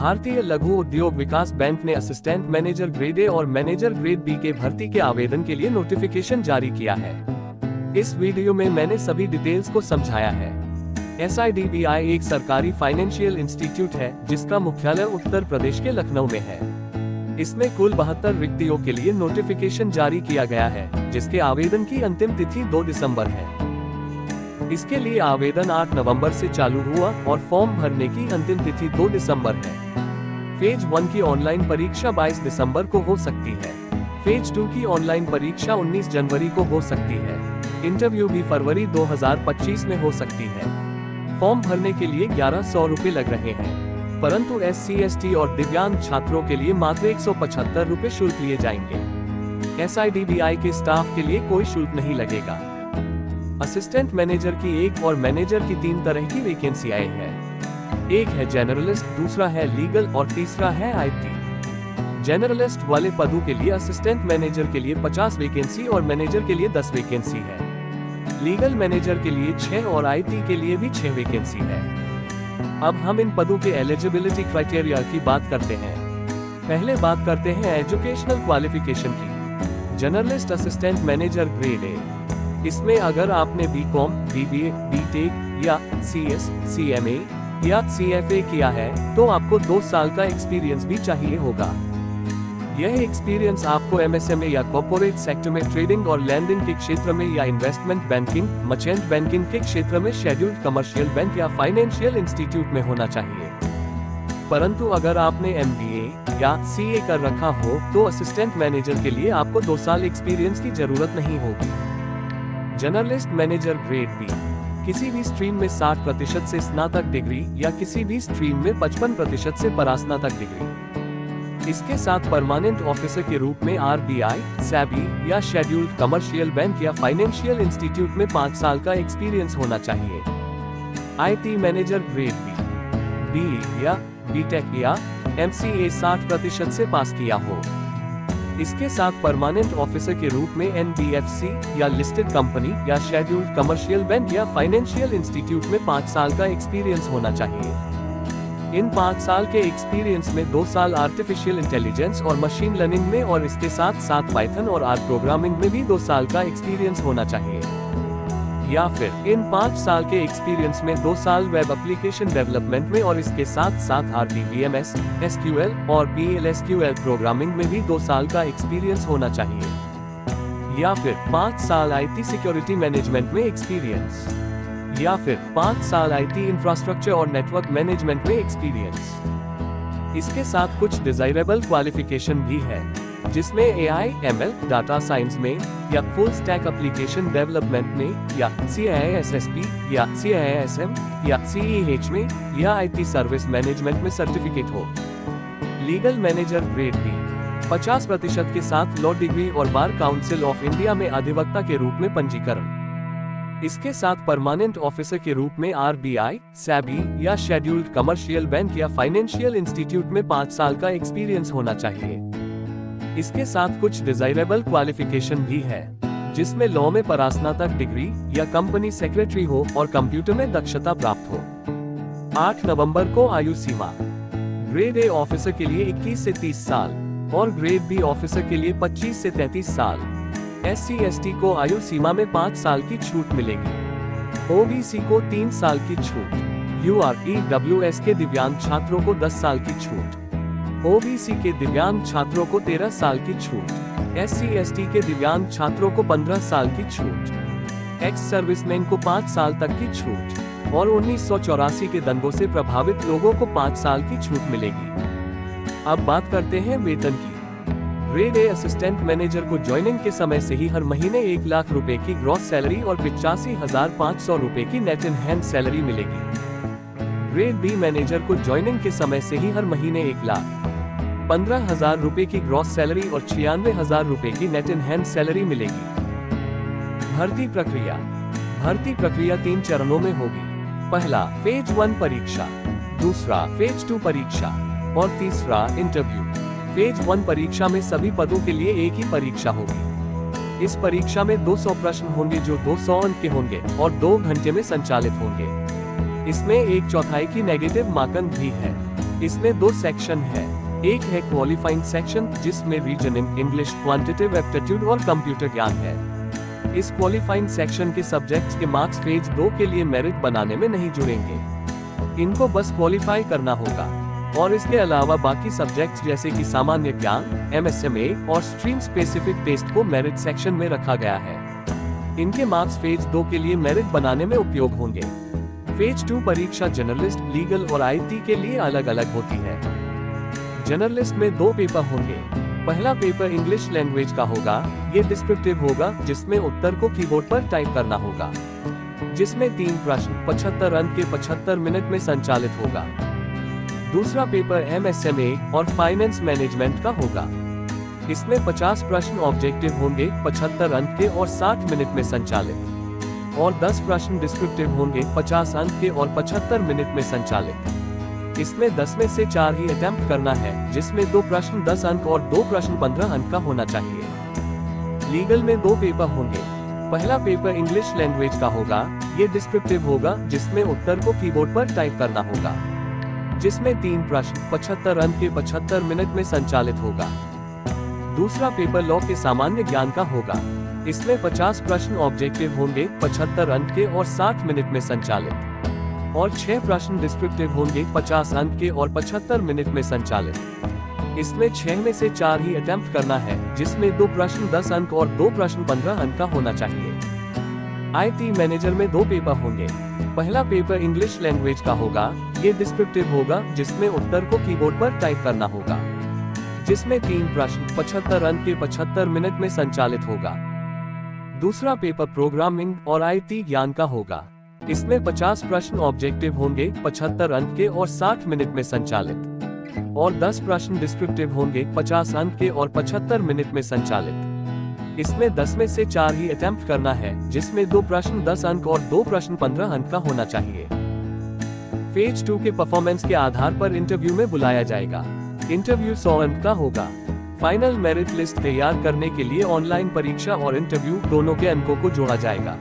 भारतीय लघु उद्योग विकास बैंक ने असिस्टेंट मैनेजर ग्रेड ए और मैनेजर ग्रेड बी के भर्ती के आवेदन के लिए नोटिफिकेशन जारी किया है। इस वीडियो में मैंने सभी डिटेल्स को समझाया है। SIDBI एक सरकारी फाइनेंशियल इंस्टीट्यूट है जिसका मुख्यालय उत्तर प्रदेश के लखनऊ में है। इसमें कुल 72 रिक्तियों के लिए नोटिफिकेशन जारी किया गया है, जिसके आवेदन की अंतिम तिथि 2 दिसंबर है। इसके लिए आवेदन 8 नवंबर से चालू हुआ और फॉर्म भरने की अंतिम तिथि 2 दिसंबर है। फेज 1 की ऑनलाइन परीक्षा 22 दिसंबर को हो सकती है। फेज 2 की ऑनलाइन परीक्षा 19 जनवरी को हो सकती है। इंटरव्यू भी फरवरी 2025 में हो सकती है। फॉर्म भरने के लिए 1100 रुपए लग रहे हैं, परंतु SC, ST और दिव्यांग छात्रों के लिए मात्र 175 रुपए शुल्क लिए जाएंगे। SIDBI के स्टाफ के लिए कोई शुल्क नहीं लगेगा। असिस्टेंट मैनेजर की 1 और मैनेजर की 3 तरह की वैकेंसियां हैं। एक है जनरलिस्ट, दूसरा है लीगल और तीसरा है IT। जनरलिस्ट वाले पदों के लिए असिस्टेंट मैनेजर के लिए 50 वैकेंसी और मैनेजर के लिए 10 वैकेंसी है। लीगल मैनेजर के लिए 6 और IT के लिए भी 6 वैकेंसी है। अब हम इन पदों के एलिजिबिलिटी क्राइटेरिया की बात करते हैं। पहले बात करते हैं एजुकेशनल क्वालिफिकेशन की। Journalist assistant manager grade A, इसमें अगर आपने BCom, BBA, BTech या CS, CMA या CFA किया है तो आपको 2 साल का एक्सपीरियंस भी चाहिए होगा। यह एक्सपीरियंस आपको MSME या कॉर्पोरेट सेक्टर में ट्रेडिंग और लैंडिंग के क्षेत्र में या इन्वेस्टमेंट बैंकिंग, मर्चेंट बैंकिंग के क्षेत्र में शेड्यूल्ड कमर्शियल बैंक या फाइनेंशियल इंस्टीट्यूट में होना चाहिए। परंतु अगर आपने MBA या CA कर रखा हो तो असिस्टेंट मैनेजर के लिए आपको 2 साल एक्सपीरियंस की जरूरत नहीं होगी। जर्नलिस्ट मैनेजर ग्रेड बी, किसी भी स्ट्रीम में 60% से स्नातक डिग्री या किसी भी स्ट्रीम में 55% से परास्नातक डिग्री। इसके साथ परमानेंट ऑफिसर के रूप में RBI, SEBI या शेड्यूल्ड कमर्शियल बैंक या फाइनेंशियल इंस्टीट्यूट में 5 साल का एक्सपीरियंस होना चाहिए। IT manager grade B, BE या BTech या MCA 60% से पास किया हो। इसके साथ परमानेंट ऑफिसर के रूप में NBFC या लिस्टेड कंपनी या शेड्यूल्ड कमर्शियल बैंक या फाइनेंशियल इंस्टीट्यूट में 5 साल का एक्सपीरियंस होना चाहिए। इन 5 साल के एक्सपीरियंस में 2 साल आर्टिफिशियल इंटेलिजेंस और मशीन लर्निंग में और इसके साथ साथ पाइथन और R प्रोग्रामिंग में भी 2 साल का एक्सपीरियंस होना चाहिए। या फिर इन 5 साल के एक्सपीरियंस में 2 साल वेब एप्लीकेशन डेवलपमेंट में और इसके साथ साथ RDBMS, SQL और PLSQL प्रोग्रामिंग में भी 2 साल का एक्सपीरियंस होना चाहिए। या फिर 5 साल IT सिक्योरिटी मैनेजमेंट में एक्सपीरियंस, या फिर 5 साल IT इंफ्रास्ट्रक्चर और नेटवर्क मैनेजमेंट में एक्सपीरियंस। इसके साथ कुछ डिजायरेबल क्वालिफिकेशन भी है, जिसमें AI, ML, डाटा साइंस में या फुल स्टैक एप्लीकेशन डेवलपमेंट में या CISSP या CISM या CEH में या IT सर्विस मैनेजमेंट में सर्टिफिकेट हो। लीगल मैनेजर ग्रेड बी, 50% के साथ लॉ डिग्री और बार काउंसिल ऑफ इंडिया में अधिवक्ता के रूप में पंजीकरण। इसके साथ परमानेंट ऑफिसर के रूप में RBI, SEBI या शेड्यूल्ड कमर्शियल बैंक या फाइनेंशियल इंस्टीट्यूट में 5 साल का एक्सपीरियंस होना चाहिए। इसके साथ कुछ डिजायरेबल क्वालिफिकेशन भी है, जिसमें लॉ में परास्नातक डिग्री या कंपनी सेक्रेटरी हो और कंप्यूटर में दक्षता प्राप्त हो। 8 नवंबर को आयु सीमा, ग्रेड ए ऑफिसर के लिए 21 से 30 साल और ग्रेड बी ऑफिसर के लिए 25 से 33 साल। SC, ST को आयु सीमा में 5 साल की छूट मिलेगी। OBC को 3 साल की छूट। UREWS के दिव्यांग छात्रों को 10 साल की छूट। OBC के दिव्यांग छात्रों को 13 साल की छूट। SC, ST के दिव्यांग छात्रों को 15 साल की छूट। एक्स सर्विसमैन को 5 साल तक की छूट और 1984 के दंगों से प्रभावित लोगों को 5 साल की छूट मिलेगी। अब बात करते हैं वेतन की। ग्रेड ए असिस्टेंट मैनेजर को ज्वाइनिंग के समय से ही हर महीने 1 लाख रुपए की ग्रॉस सैलरी और 85,500 रुपए की नेट इन हैंड सैलरी मिलेगी। ग्रेड बी मैनेजर को ज्वाइनिंग के समय से ही हर महीने 1,15,000 रुपए की ग्रॉस सैलरी और 96,000 रुपए की नेट इन हैंड सैलरी मिलेगी। भर्ती प्रक्रिया 3 चरणों में होगी। पहला फेज 1 परीक्षा, दूसरा फेज 2 परीक्षा और तीसरा इंटरव्यू। फेज 1 परीक्षा में सभी पदों के लिए एक ही परीक्षा होगी। इस परीक्षा में 200 प्रश्न होंगे जो 200 अंक के होंगे और 2 घंटे में संचालित होंगे। इसमें 1/4 की नेगेटिव मार्किंग भी है। इसमें 2 सेक्शन है। एक है क्वालिफाइंग सेक्शन, जिसमें रीजनिंग, इंग्लिश, क्वांटिटेटिव एप्टीट्यूड और कंप्यूटर ज्ञान है। इस क्वालिफाइंग सेक्शन के सब्जेक्ट्स के मार्क्स फेज 2 के लिए मेरिट बनाने में नहीं जुड़ेंगे। इनको बस क्वालिफाई करना होगा और इसके अलावा बाकी सब्जेक्ट्स जैसे कि सामान्य ज्ञान, MSMA और स्ट्रीम स्पेसिफिक टेस्ट को मेरिट सेक्शन में रखा गया है। इनके मार्क्स फेज 2 के लिए मेरिट बनाने में उपयोग होंगे। फेज 2 परीक्षा जर्नलिस्ट, लीगल और IT के लिए अलग अलग होती है। जर्नलिस्ट में 2 पेपर होंगे। पहला पेपर इंग्लिश लैंग्वेज का होगा। ये डिस्क्रिप्टिव होगा, जिसमें उत्तर को कीबोर्ड पर टाइप करना होगा, जिसमें 3 प्रश्न 75 अंक के 75 मिनट में संचालित होगा। दूसरा पेपर MSMA और फाइनेंस मैनेजमेंट का होगा। इसमें 50 प्रश्न ऑब्जेक्टिव होंगे, 75 अंक के और 60 मिनट में संचालित, और 10 प्रश्न डिस्क्रिप्टिव होंगे, 50 अंक के और 75 मिनट में संचालित। इसमें 10 में से 4 ही अटेम्प्ट करना है, जिसमें 2 प्रश्न 10 अंक और 2 प्रश्न 15 अंक का होना चाहिए। लीगल में 2 पेपर होंगे। पहला पेपर इंग्लिश लैंग्वेज का होगा। ये डिस्क्रिप्टिव होगा, जिसमें उत्तर को कीबोर्ड पर टाइप करना होगा, जिसमें 3 प्रश्न 75 अंक के 75 मिनट में संचालित होगा। दूसरा पेपर लॉ के सामान्य ज्ञान का होगा। इसमें 50 प्रश्न ऑब्जेक्टिव होंगे, 75 अंक के और 60 मिनट में संचालित, और 6 प्रश्न डिस्क्रिप्टिव होंगे, 50 अंक के और 75 मिनट में संचालित। इसमें 6 में से 4 ही अटेम्प्ट करना है, जिसमें 2 प्रश्न 10 अंक और 2 प्रश्न 15 अंक का होना चाहिए। IT मैनेजर में 2 पेपर होंगे। पहला पेपर इंग्लिश लैंग्वेज का होगा। ये डिस्क्रिप्टिव होगा, जिसमें उत्तर को कीबोर्ड पर टाइप करना होगा, जिसमें 3 प्रश्न 75 अंक के 75 मिनट में संचालित होगा। दूसरा पेपर प्रोग्रामिंग और IT ज्ञान का होगा। इसमें 50 प्रश्न ऑब्जेक्टिव होंगे, 75 अंक के और 60 मिनट में संचालित, और 10 प्रश्न डिस्क्रिप्टिव होंगे, 50 अंक के और 75 मिनट में संचालित। इसमें 10 में से 4 ही अटेम्प्ट करना है, जिसमें 2 प्रश्न 10 अंक और 2 प्रश्न 15 अंक का होना चाहिए। फेज 2 के परफॉर्मेंस के आधार पर इंटरव्यू में बुलाया जाएगा। इंटरव्यू 100 अंक का होगा। फाइनल मेरिट लिस्ट तैयार करने के लिए ऑनलाइन परीक्षा और इंटरव्यू दोनों के अंकों को जोड़ा जाएगा।